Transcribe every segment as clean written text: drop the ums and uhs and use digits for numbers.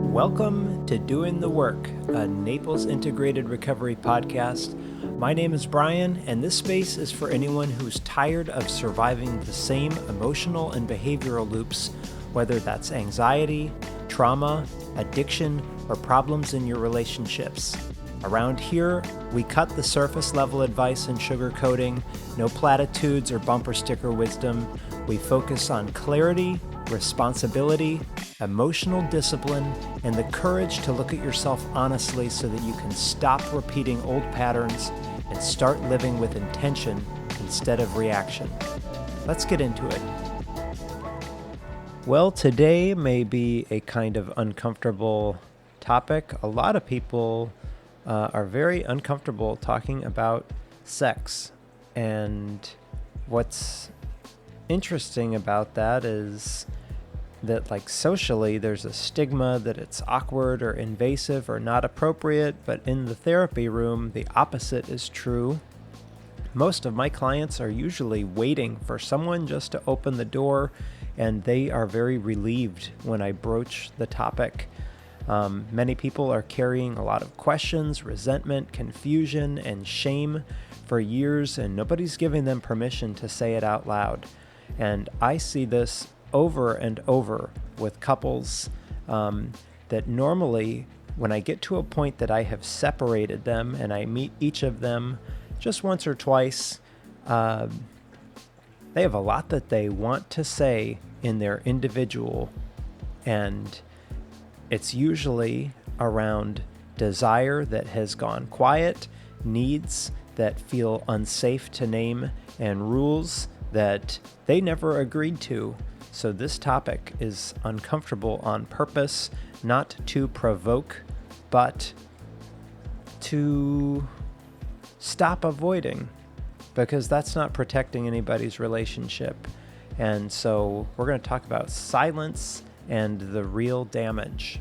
Welcome to Doing the Work, a Naples Integrated Recovery podcast. My name is Brian, and this space is for anyone who's tired of surviving the same emotional and behavioral loops, whether that's anxiety, trauma, addiction, or problems in your relationships. Around here, we cut the surface level advice and sugarcoating, no platitudes or bumper sticker wisdom. We focus on clarity, responsibility, emotional discipline, and the courage to look at yourself honestly so that you can stop repeating old patterns and start living with intention instead of reaction. Let's get into it. Well, today may be a kind of uncomfortable topic. A lot of people are very uncomfortable talking about sex, and what's interesting about that is that, like, socially there's a stigma that it's awkward or invasive or not appropriate, but in the therapy room the opposite is true. Most of my clients are usually waiting for someone just to open the door, and they are very relieved when I broach the topic. Many people are carrying a lot of questions, resentment, confusion, and shame for years, and nobody's giving them permission to say it out loud. And I see this over and over with couples that normally, when I get to a point that I have separated them and I meet each of them just once or twice, they have a lot that they want to say in their individual, and it's usually around desire that has gone quiet, needs that feel unsafe to name, and rules that they never agreed to. So this topic is uncomfortable on purpose, not to provoke, but to stop avoiding, because that's not protecting anybody's relationship. And so we're going to talk about silence and the real damage.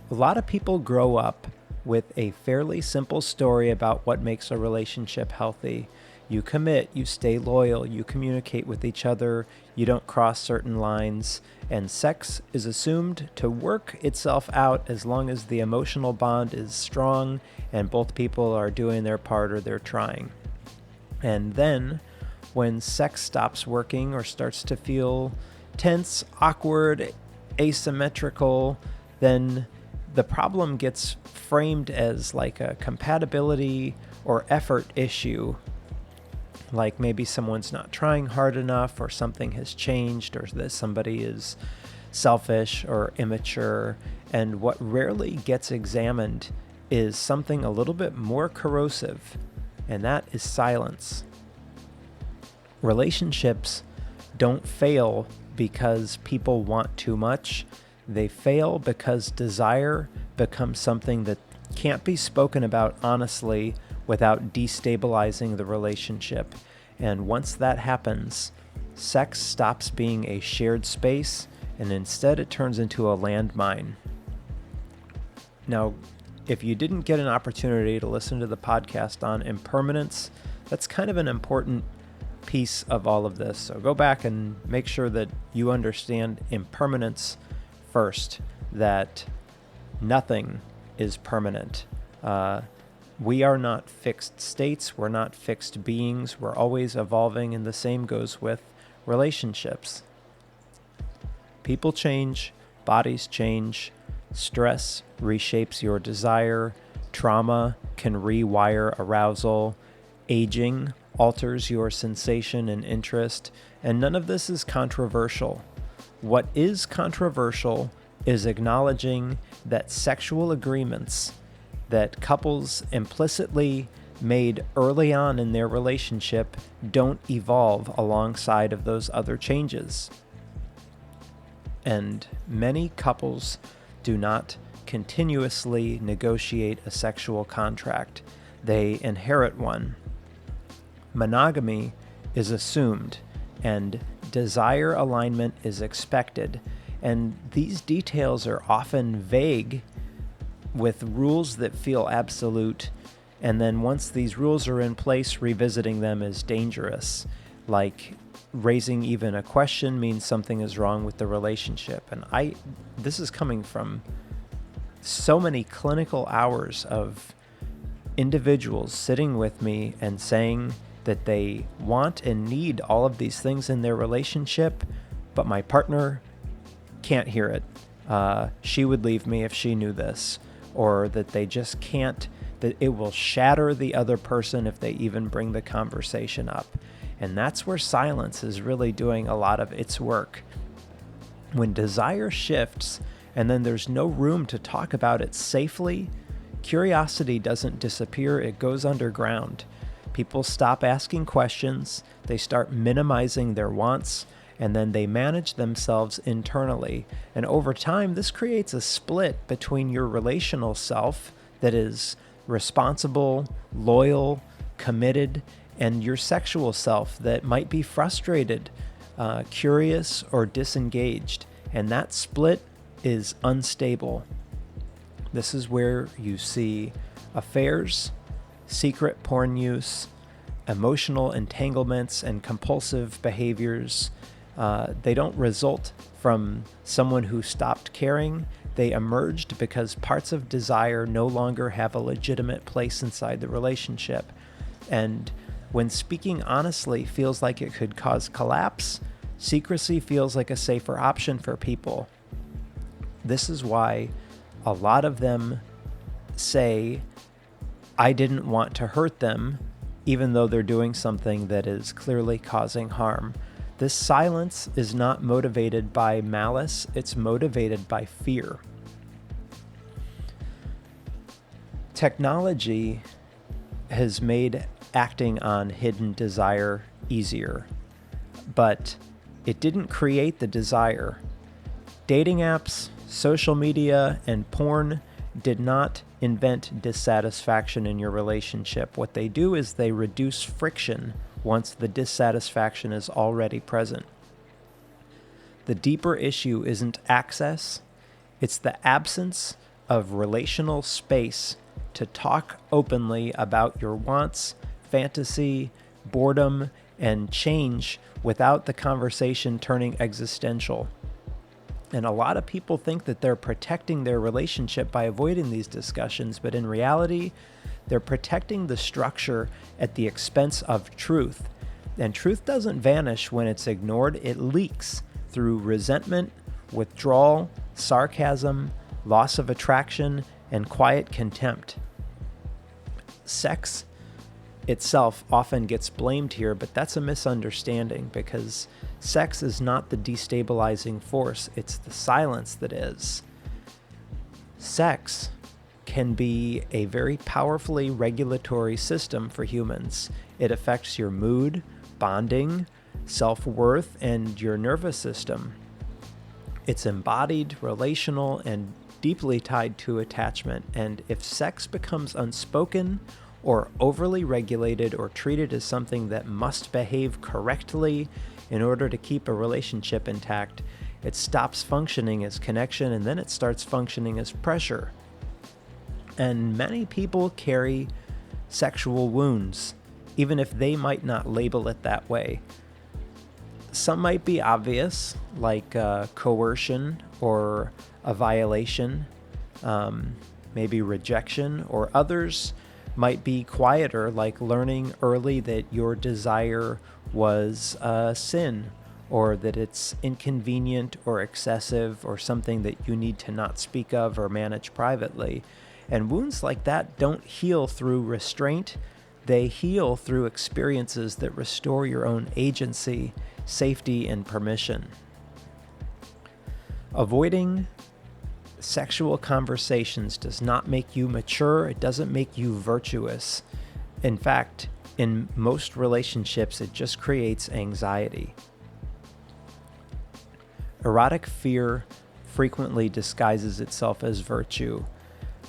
A lot of people grow up with a fairly simple story about what makes a relationship healthy. You commit, you stay loyal, you communicate with each other, you don't cross certain lines, and sex is assumed to work itself out as long as the emotional bond is strong and both people are doing their part or they're trying. And then, when sex stops working or starts to feel tense, awkward, asymmetrical, then the problem gets framed as like a compatibility or effort issue. Like maybe someone's not trying hard enough, or something has changed, or that somebody is selfish or immature. And what rarely gets examined is something a little bit more corrosive, and that is silence. Relationships don't fail because people want too much. They fail because desire becomes something that can't be spoken about honestly without destabilizing the relationship. And once that happens, sex stops being a shared space, and instead it turns into a landmine. Now, if you didn't get an opportunity to listen to the podcast on impermanence, that's kind of an important piece of all of this. So go back and make sure that you understand impermanence first, that nothing is permanent. We are not fixed states. We're not fixed beings. We're always evolving, and the same goes with relationships. People change, bodies change, stress reshapes your desire, trauma can rewire arousal, aging alters your sensation and interest, and none of this is controversial. What is controversial is acknowledging that sexual agreements that couples implicitly made early on in their relationship don't evolve alongside of those other changes. And many couples do not continuously negotiate a sexual contract. They inherit one. Monogamy is assumed, and desire alignment is expected. And these details are often vague, with rules that feel absolute, and then once these rules are in place, revisiting them is dangerous. Like, raising even a question means something is wrong with the relationship. And this is coming from so many clinical hours of individuals sitting with me and saying that they want and need all of these things in their relationship, but my partner can't hear it. She would leave me if she knew this, or that they just can't, that it will shatter the other person if they even bring the conversation up. And that's where silence is really doing a lot of its work. When desire shifts and then there's no room to talk about it safely, curiosity doesn't disappear, it goes underground. People stop asking questions, they start minimizing their wants, and then they manage themselves internally. And over time, this creates a split between your relational self that is responsible, loyal, committed, and your sexual self that might be frustrated, curious, or disengaged. And that split is unstable. This is where you see affairs, secret porn use, emotional entanglements, and compulsive behaviors. They don't result from someone who stopped caring. They emerged because parts of desire no longer have a legitimate place inside the relationship. And when speaking honestly feels like it could cause collapse, secrecy feels like a safer option for people. This is why a lot of them say, I didn't want to hurt them, even though they're doing something that is clearly causing harm. This silence is not motivated by malice, it's motivated by fear. Technology has made acting on hidden desire easier, but it didn't create the desire. Dating apps, social media, and porn did not invent dissatisfaction in your relationship. What they do is they reduce friction once the dissatisfaction is already present. The deeper issue isn't access, it's the absence of relational space to talk openly about your wants, fantasy, boredom, and change without the conversation turning existential. And a lot of people think that they're protecting their relationship by avoiding these discussions, but in reality, they're protecting the structure at the expense of truth. And truth doesn't vanish when it's ignored, it leaks through resentment, withdrawal, sarcasm, loss of attraction, and quiet contempt. Sex itself often gets blamed here, but that's a misunderstanding because sex is not the destabilizing force, it's the silence that is. Sex can be a very powerfully regulatory system for humans. It affects your mood, bonding, self-worth, and your nervous system. It's embodied, relational, and deeply tied to attachment. And if sex becomes unspoken or overly regulated or treated as something that must behave correctly in order to keep a relationship intact, it stops functioning as connection and then it starts functioning as pressure. And many people carry sexual wounds, even if they might not label it that way. Some might be obvious, like coercion or a violation, maybe rejection, or others might be quieter, like learning early that your desire was a sin, or that it's inconvenient or excessive or something that you need to not speak of or manage privately. And wounds like that don't heal through restraint. They heal through experiences that restore your own agency, safety, and permission. Avoiding sexual conversations does not make you mature. It doesn't make you virtuous. In fact, in most relationships, it just creates anxiety. Erotic fear frequently disguises itself as virtue.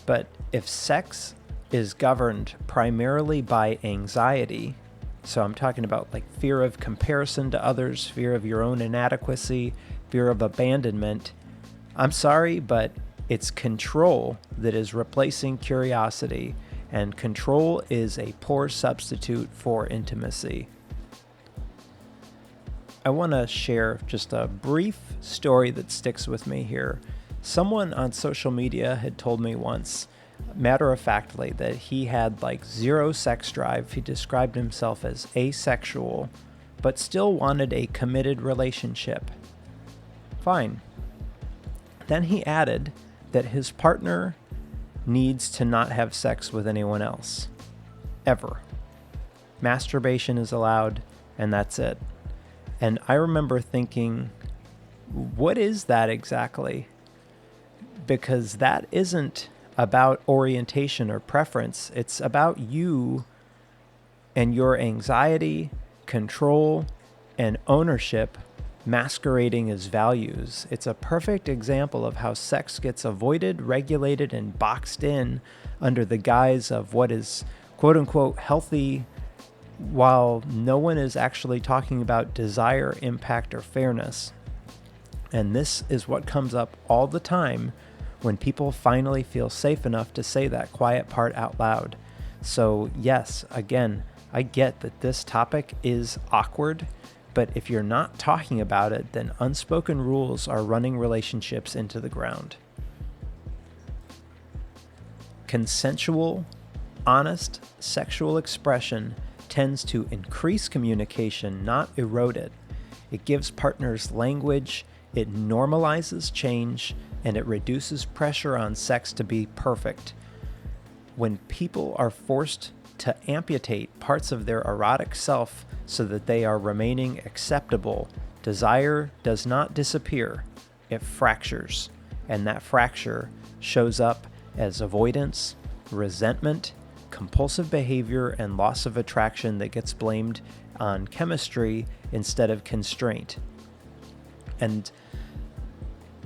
But if sex is governed primarily by anxiety, so I'm talking about like fear of comparison to others, fear of your own inadequacy, fear of abandonment, I'm sorry, but it's control that is replacing curiosity, and control is a poor substitute for intimacy. I want to share just a brief story that sticks with me here. Someone on social media had told me once, matter-of-factly, that he had like zero sex drive. He described himself as asexual, but still wanted a committed relationship. Fine. Then he added that his partner needs to not have sex with anyone else. Ever. Masturbation is allowed, and that's it. And I remember thinking, what is that exactly? Because that isn't about orientation or preference. It's about you and your anxiety, control, and ownership masquerading as values. It's a perfect example of how sex gets avoided, regulated, and boxed in under the guise of what is quote-unquote healthy, while no one is actually talking about desire, impact, or fairness. And this is what comes up all the time when people finally feel safe enough to say that quiet part out loud. So yes, again, I get that this topic is awkward, but if you're not talking about it, then unspoken rules are running relationships into the ground. Consensual, honest sexual expression tends to increase communication, not erode it. It gives partners language, it normalizes change, and it reduces pressure on sex to be perfect. When people are forced to amputate parts of their erotic self so that they are remaining acceptable, desire does not disappear, it fractures, and that fracture shows up as avoidance, resentment, compulsive behavior, and loss of attraction that gets blamed on chemistry instead of constraint. And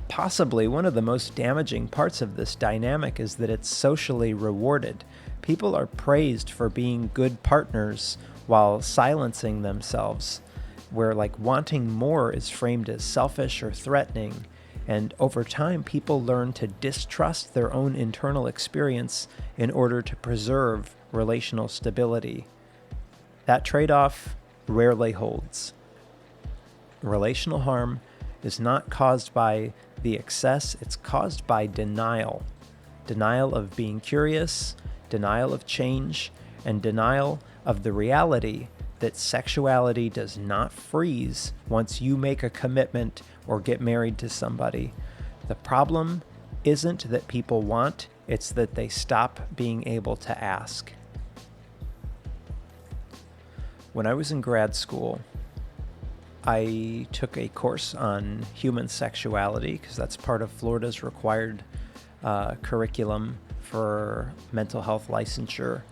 possibly one of the most damaging parts of this dynamic is that it's socially rewarded. People are praised for being good partners while silencing themselves, where like wanting more is framed as selfish or threatening. And over time, people learn to distrust their own internal experience in order to preserve relational stability. That trade-off rarely holds. Relational harm is not caused by the excess, it's caused by denial. Denial of being curious, denial of change, and denial of the reality that sexuality does not freeze once you make a commitment or get married to somebody. The problem isn't that people want, it's that they stop being able to ask. When I was in grad school, I took a course on human sexuality because that's part of Florida's required curriculum for mental health licensure.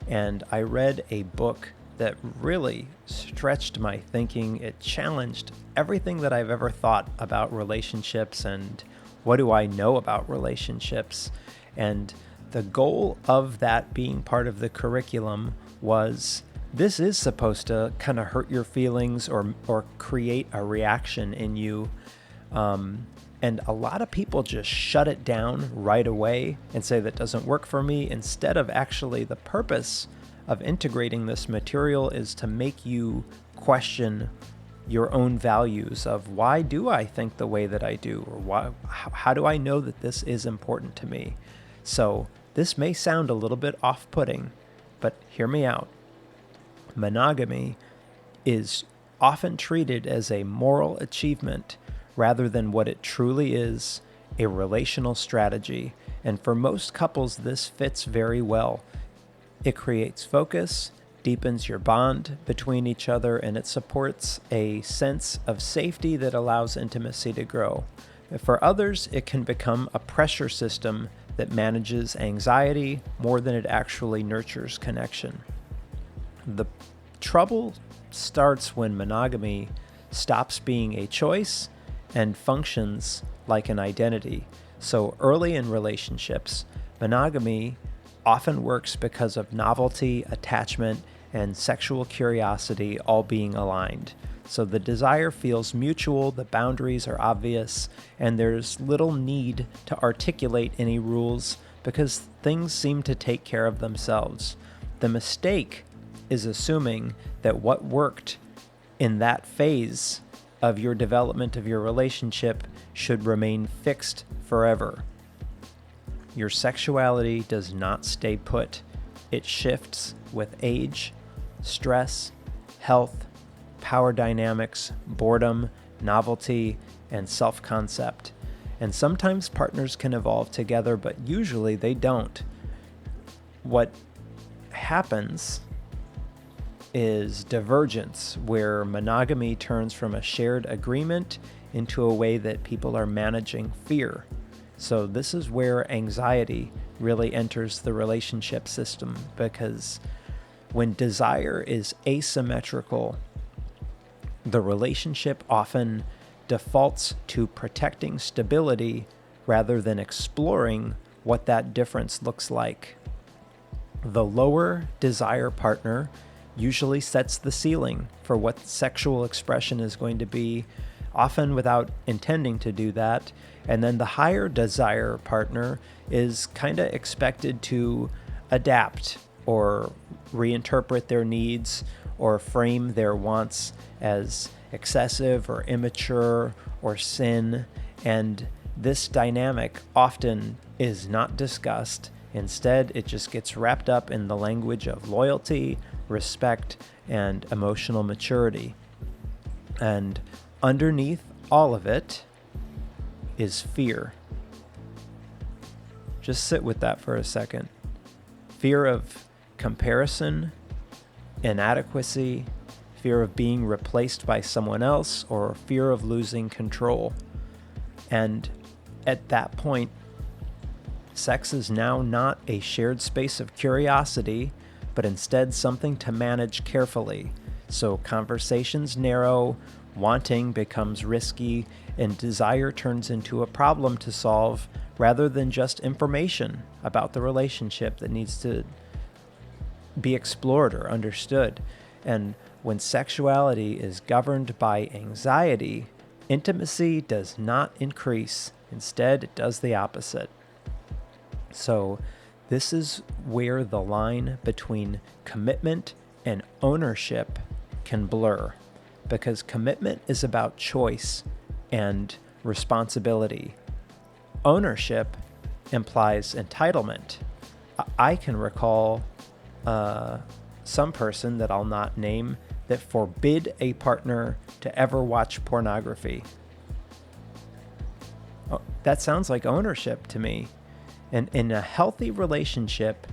And I read a book that really stretched my thinking. It challenged everything that I've ever thought about relationships and what do I know about relationships. And the goal of that being part of the curriculum was this is supposed to kind of hurt your feelings or create a reaction in you. And a lot of people just shut it down right away and say that doesn't work for me, instead of actually the purpose of integrating this material is to make you question your own values of why do I think the way that I do, or how do I know that this is important to me? So this may sound a little bit off-putting, but hear me out. Monogamy is often treated as a moral achievement rather than what it truly is, a relational strategy. And for most couples, this fits very well. It creates focus, deepens your bond between each other, and it supports a sense of safety that allows intimacy to grow. For others, it can become a pressure system that manages anxiety more than it actually nurtures connection. The trouble starts when monogamy stops being a choice and functions like an identity. So early in relationships, monogamy often works because of novelty, attachment, and sexual curiosity all being aligned. So the desire feels mutual, the boundaries are obvious, and there's little need to articulate any rules because things seem to take care of themselves. The mistake is assuming that what worked in that phase of your development of your relationship should remain fixed forever. Your sexuality does not stay put. It shifts with age, stress, health, power dynamics, boredom, novelty, and self-concept. And sometimes partners can evolve together, but usually they don't. What happens is divergence, where monogamy turns from a shared agreement into a way that people are managing fear. So this is where anxiety really enters the relationship system, because when desire is asymmetrical, the relationship often defaults to protecting stability rather than exploring what that difference looks like. The lower desire partner usually sets the ceiling for what sexual expression is going to be, often without intending to do that. And then the higher desire partner is kind of expected to adapt or reinterpret their needs or frame their wants as excessive or immature or sin. And this dynamic often is not discussed. Instead, it just gets wrapped up in the language of loyalty, respect, and emotional maturity. And underneath all of it is fear. Just sit with that for a second. Fear of comparison, inadequacy, fear of being replaced by someone else, or fear of losing control. And at that point, sex is now not a shared space of curiosity, but instead something to manage carefully. So conversations narrow, wanting becomes risky, and desire turns into a problem to solve rather than just information about the relationship that needs to be explored or understood. And when sexuality is governed by anxiety, intimacy does not increase. Instead, it does the opposite. So this is where the line between commitment and ownership can blur, because commitment is about choice and responsibility. Ownership implies entitlement. I can recall some person that I'll not name that forbid a partner to ever watch pornography. Oh, that sounds like ownership to me. And in a healthy relationship,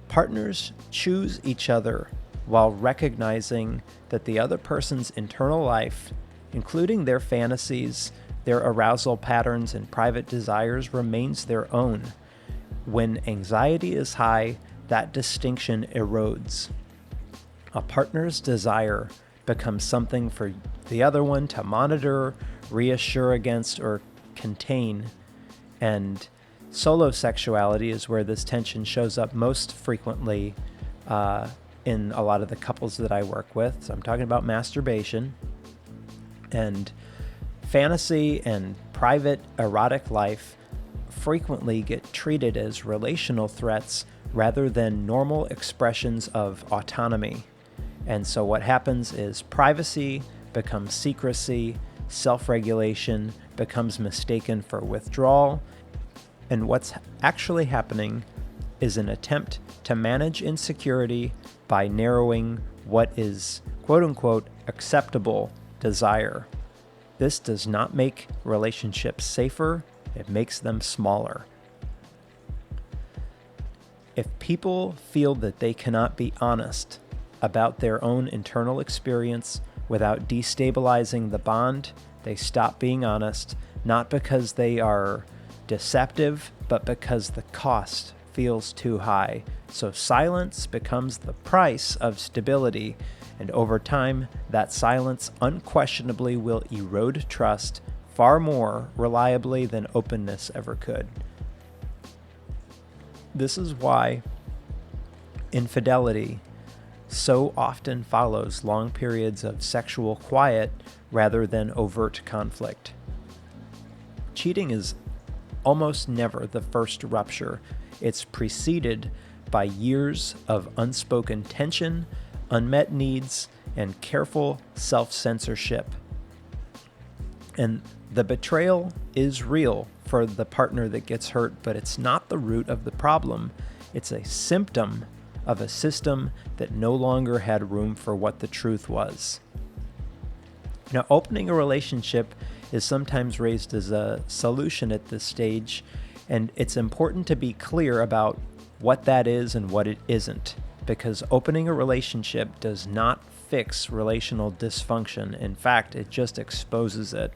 partners choose each other while recognizing that the other person's internal life, including their fantasies, their arousal patterns, and private desires, remains their own. When anxiety is high, that distinction erodes. A partner's desire becomes something for the other one to monitor, reassure against, or contain. And solo sexuality is where this tension shows up most frequently in a lot of the couples that I work with. So I'm talking about masturbation. And fantasy and private erotic life frequently get treated as relational threats rather than normal expressions of autonomy. And so what happens is privacy becomes secrecy, self-regulation becomes mistaken for withdrawal, and what's actually happening is an attempt to manage insecurity by narrowing what is quote-unquote acceptable desire. This does not make relationships safer, it makes them smaller. If people feel that they cannot be honest about their own internal experience without destabilizing the bond, they stop being honest, not because they are deceptive, but because the cost feels too high. So silence becomes the price of stability, and over time, that silence unquestionably will erode trust far more reliably than openness ever could. This is why infidelity so often follows long periods of sexual quiet rather than overt conflict. Cheating is almost never the first rupture. It's preceded by years of unspoken tension, unmet needs, and careful self-censorship. And the betrayal is real for the partner that gets hurt, but it's not the root of the problem. It's a symptom of a system that no longer had room for what the truth was. Now, opening a relationship is sometimes raised as a solution at this stage, and it's important to be clear about what that is and what it isn't, because opening a relationship does not fix relational dysfunction. In fact, it just exposes it.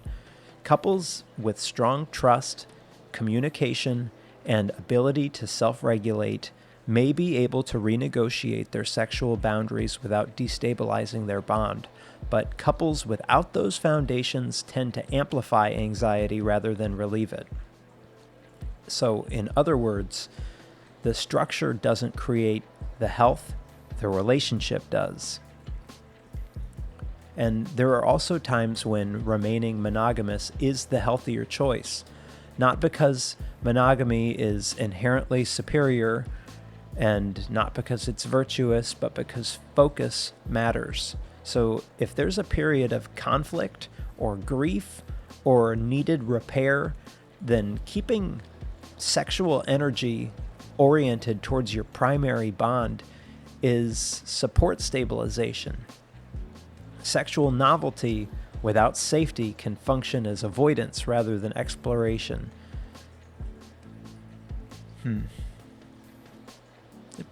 Couples with strong trust, communication, and ability to self-regulate may be able to renegotiate their sexual boundaries without destabilizing their bond. But couples without those foundations tend to amplify anxiety rather than relieve it. So, in other words, the structure doesn't create the health, the relationship does. And there are also times when remaining monogamous is the healthier choice, not because monogamy is inherently superior and not because it's virtuous, but because focus matters. So if there's a period of conflict or grief or needed repair, then keeping sexual energy oriented towards your primary bond is support stabilization. Sexual novelty without safety can function as avoidance rather than exploration.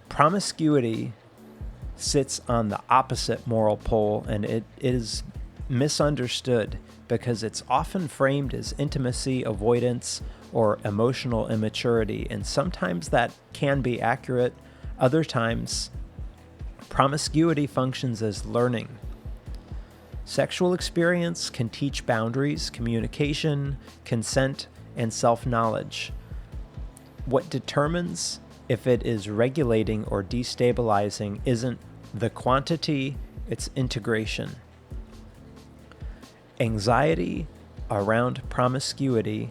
Promiscuity sits on the opposite moral pole, and it is misunderstood because it's often framed as intimacy, avoidance, or emotional immaturity, and sometimes that can be accurate. Other times, promiscuity functions as learning. Sexual experience can teach boundaries, communication, consent, and self-knowledge. What determines if it is regulating or destabilizing isn't the quantity, it's integration. Anxiety around promiscuity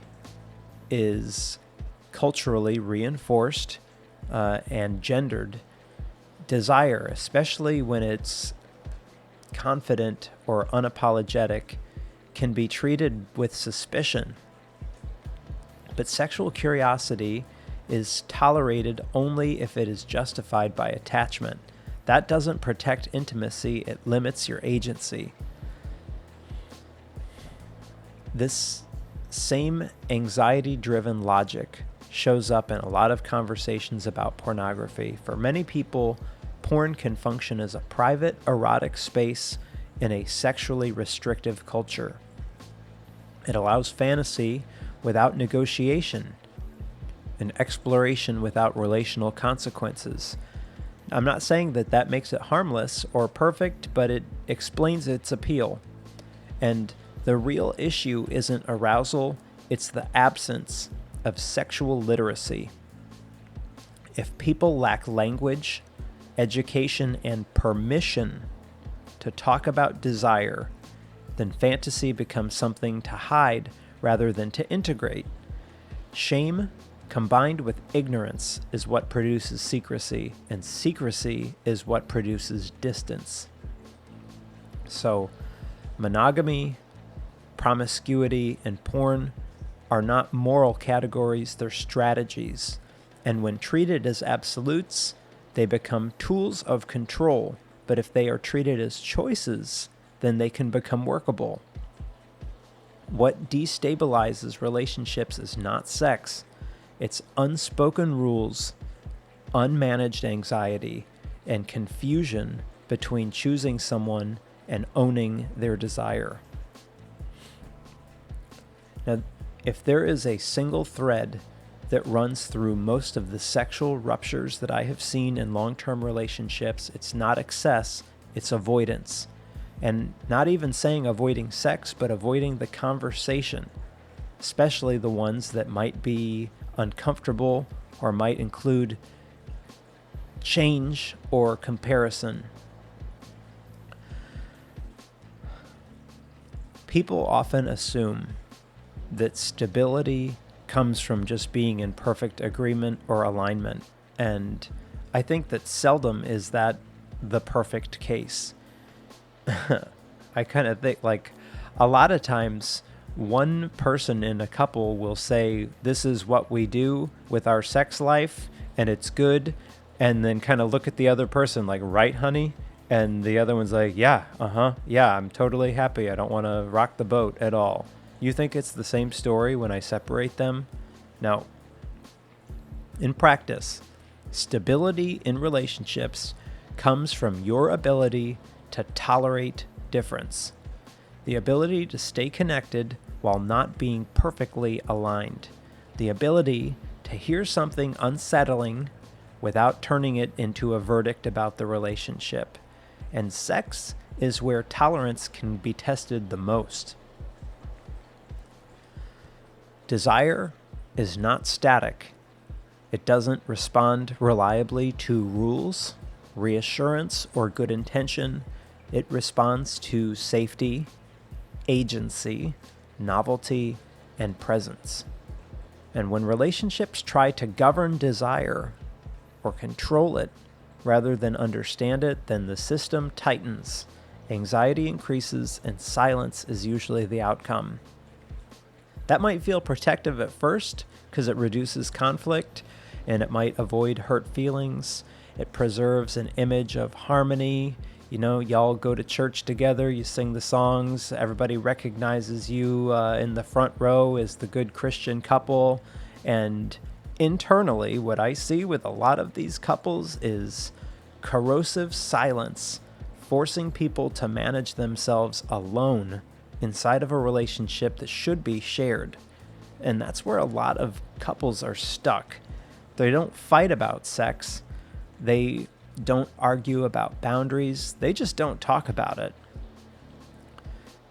is culturally reinforced and gendered. Desire, especially when it's confident or unapologetic, can be treated with suspicion. But sexual curiosity is tolerated only if it is justified by attachment. That doesn't protect intimacy, it limits your agency. This same anxiety-driven logic shows up in a lot of conversations about pornography. For many people, porn can function as a private, erotic space in a sexually restrictive culture. It allows fantasy without negotiation, and exploration without relational consequences. I'm not saying that that makes it harmless or perfect, but it explains its appeal. And the real issue isn't arousal, it's the absence of sexual literacy. If people lack language, education, and permission to talk about desire, then fantasy becomes something to hide rather than to integrate. Shame combined with ignorance is what produces secrecy, and secrecy is what produces distance. So, monogamy, promiscuity, and porn are not moral categories, they're strategies. And when treated as absolutes, they become tools of control. But if they are treated as choices, then they can become workable. What destabilizes relationships is not sex. It's unspoken rules, unmanaged anxiety, and confusion between choosing someone and owning their desire. Now, if there is a single thread that runs through most of the sexual ruptures that I have seen in long-term relationships, it's not excess, it's avoidance. And not even saying avoiding sex, but avoiding the conversation, especially the ones that might be uncomfortable or might include change or comparison. People often assume that stability comes from just being in perfect agreement or alignment, and I think that seldom is that the perfect case. I kind of think, like, a lot of times one person in a couple will say, this is what we do with our sex life and it's good, and then kind of look at the other person like, right, honey? And the other one's like, yeah, yeah, I'm totally happy. I don't want to rock the boat at all. You think it's the same story when I separate them? No. In practice, stability in relationships comes from your ability to tolerate difference. The ability to stay connected while not being perfectly aligned. The ability to hear something unsettling without turning it into a verdict about the relationship. And sex is where tolerance can be tested the most. Desire is not static. It doesn't respond reliably to rules, reassurance, or good intention. It responds to safety, agency, novelty, and presence. And when relationships try to govern desire or control it rather than understand it, then the system tightens, anxiety increases, and silence is usually the outcome. That might feel protective at first because it reduces conflict and it might avoid hurt feelings. It preserves an image of harmony. You know, y'all go to church together, you sing the songs, everybody recognizes you in the front row as the good Christian couple. And internally, what I see with a lot of these couples is corrosive silence, forcing people to manage themselves alone inside of a relationship that should be shared. And that's where a lot of couples are stuck. They don't fight about sex. They don't argue about boundaries. They just don't talk about it.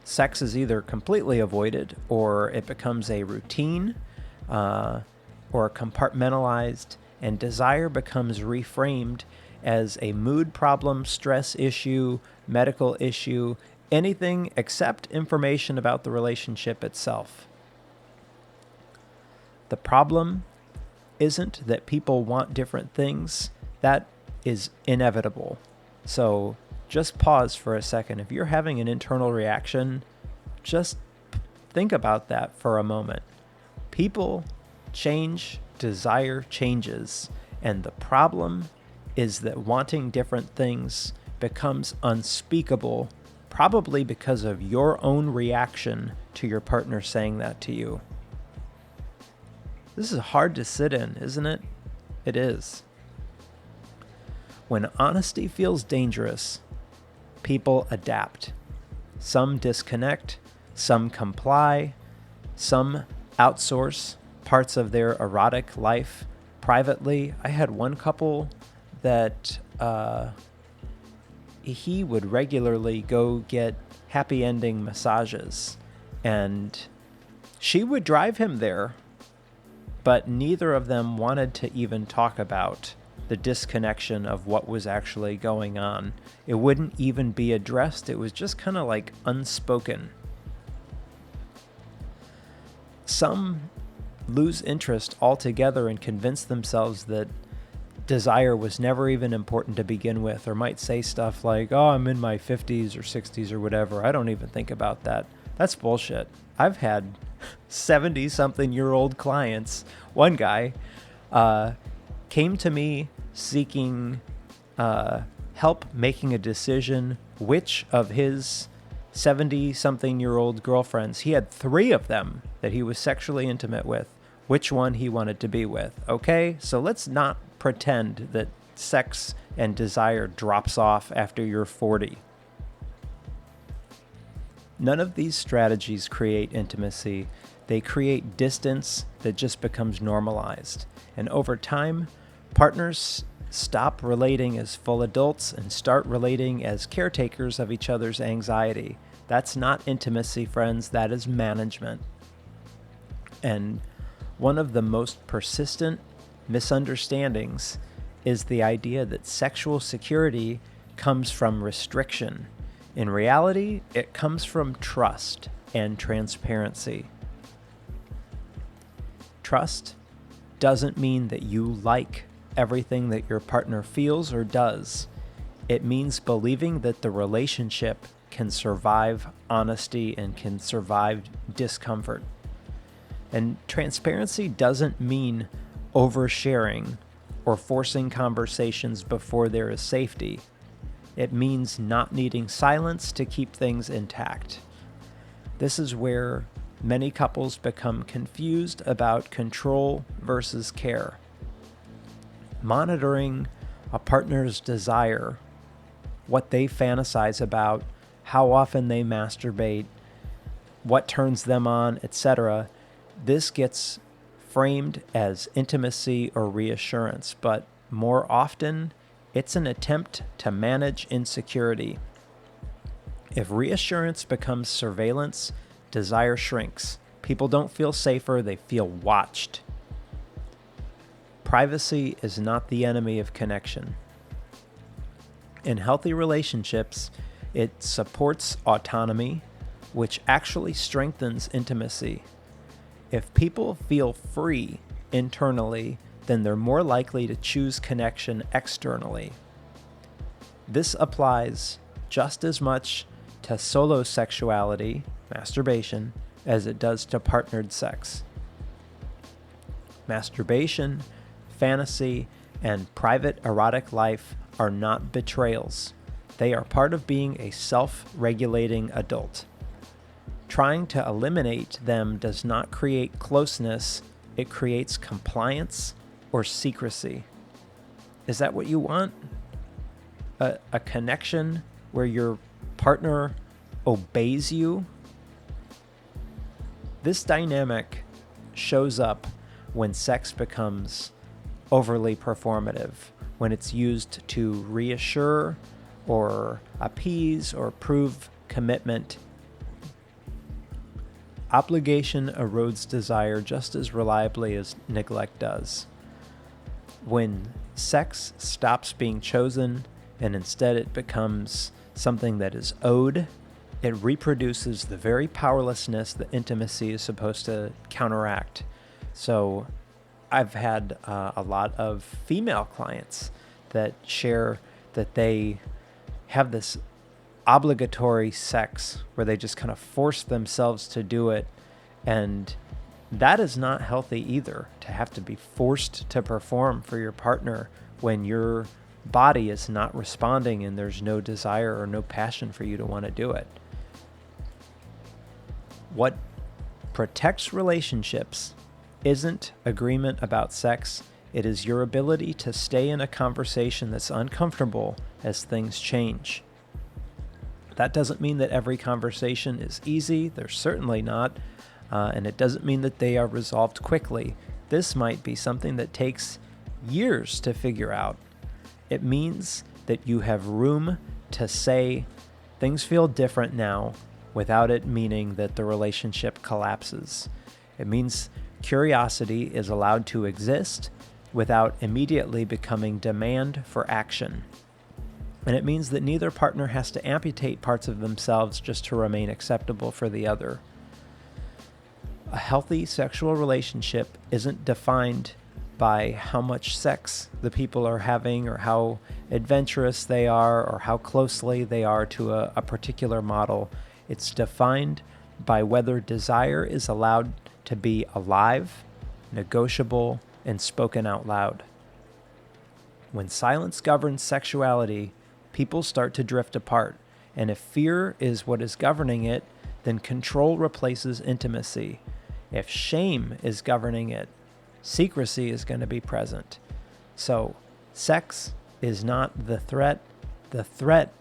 Sex is either completely avoided or it becomes a routine or compartmentalized, and desire becomes reframed as a mood problem, stress issue, medical issue, anything except information about the relationship itself. The problem isn't that people want different things. That is inevitable. So just pause for a second. If you're having an internal reaction, just think about that for a moment. People change, desire changes, and the problem is that wanting different things becomes unspeakable, probably because of your own reaction to your partner saying that to you. This is hard to sit in, isn't it? It is. When honesty feels dangerous, people adapt. Some disconnect, some comply, some outsource parts of their erotic life privately. I had one couple that he would regularly go get happy ending massages, and she would drive him there, but neither of them wanted to even talk about the disconnection of what was actually going on. It wouldn't even be addressed. It was just kind of like unspoken. Some lose interest altogether and convince themselves that desire was never even important to begin with, or might say stuff like, oh, I'm in my 50s or 60s or whatever. I don't even think about that. That's bullshit. I've had 70-something-year-old clients. One guy came to me seeking help making a decision which of his 70-something-year-old girlfriends, he had 3 of them that he was sexually intimate with, which one he wanted to be with. Okay, so let's not pretend that sex and desire drops off after you're 40. None of these strategies create intimacy. They create distance that just becomes normalized. And over time, partners stop relating as full adults and start relating as caretakers of each other's anxiety. That's not intimacy, friends. That is management. And one of the most persistent misunderstandings is the idea that sexual security comes from restriction. In reality, it comes from trust and transparency. Trust doesn't mean that you like everything that your partner feels or does. It means believing that the relationship can survive honesty and can survive discomfort. And transparency doesn't mean oversharing or forcing conversations before there is safety. It means not needing silence to keep things intact. This is where many couples become confused about control versus care. Monitoring a partner's desire, what they fantasize about, how often they masturbate, what turns them on, etc. This gets framed as intimacy or reassurance, but more often, it's an attempt to manage insecurity. If reassurance becomes surveillance, desire shrinks. People don't feel safer, they feel watched. Privacy is not the enemy of connection. In healthy relationships, it supports autonomy, which actually strengthens intimacy. If people feel free internally, then they're more likely to choose connection externally. This applies just as much to solo sexuality, masturbation, as it does to partnered sex. Masturbation, fantasy, and private erotic life are not betrayals. They are part of being a self-regulating adult. Trying to eliminate them does not create closeness, it creates compliance or secrecy. Is that what you want? A connection where your partner obeys you? This dynamic shows up when sex becomes overly performative, when it's used to reassure or appease or prove commitment. Obligation erodes desire just as reliably as neglect does. When sex stops being chosen and instead it becomes something that is owed, it reproduces the very powerlessness that intimacy is supposed to counteract. So I've had a lot of female clients that share that they have this obligatory sex where they just kind of force themselves to do it. And that is not healthy either, to have to be forced to perform for your partner when your body is not responding and there's no desire or no passion for you to want to do it. What protects relationships isn't agreement about sex. It is your ability to stay in a conversation that's uncomfortable as things change. That doesn't mean that every conversation is easy. They're certainly not. And it doesn't mean that they are resolved quickly. This might be something that takes years to figure out. It means that you have room to say things feel different now without it meaning that the relationship collapses. It means curiosity is allowed to exist without immediately becoming demand for action. And it means that neither partner has to amputate parts of themselves just to remain acceptable for the other. A healthy sexual relationship isn't defined by how much sex the people are having or how adventurous they are or how closely they are to a particular model. It's defined by whether desire is allowed to be alive, negotiable, and spoken out loud. When silence governs sexuality, people start to drift apart, and if fear is what is governing it, then control replaces intimacy. If shame is governing it, secrecy is going to be present. So, sex is not the threat. The threat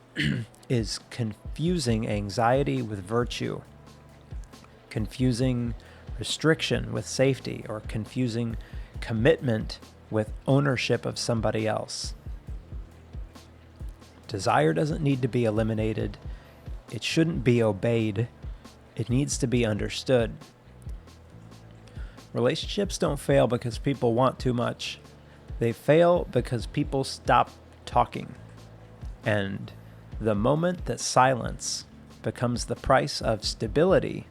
is confusing anxiety with virtue, confusing restriction with safety, or confusing commitment with ownership of somebody else. Desire doesn't need to be eliminated. It shouldn't be obeyed. It needs to be understood. Relationships don't fail because people want too much. They fail because people stop talking. And the moment that silence becomes the price of stability,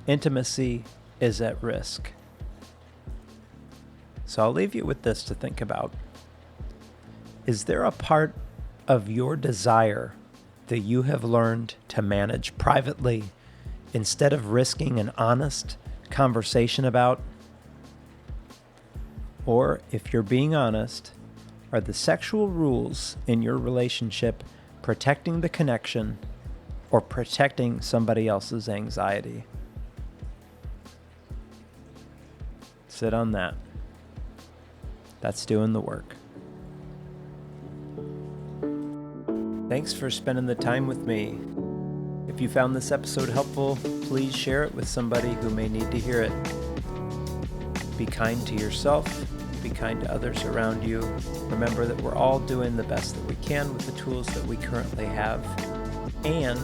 intimacy is at risk. So I'll leave you with this to think about. Is there a part of your desire that you have learned to manage privately instead of risking an honest conversation about? Or, if you're being honest, are the sexual rules in your relationship protecting the connection or protecting somebody else's anxiety? Sit on that. That's doing the work. Thanks for spending the time with me. If you found this episode helpful, please share it with somebody who may need to hear it. Be kind to yourself. Be kind to others around you. Remember that we're all doing the best that we can with the tools that we currently have, and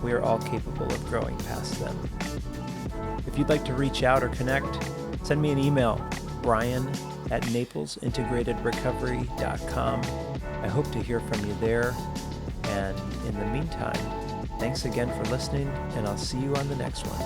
we are all capable of growing past them. If you'd like to reach out or connect, send me an email, brian@naplesintegratedrecovery.com. I hope to hear from you there. And in the meantime, thanks again for listening, and I'll see you on the next one.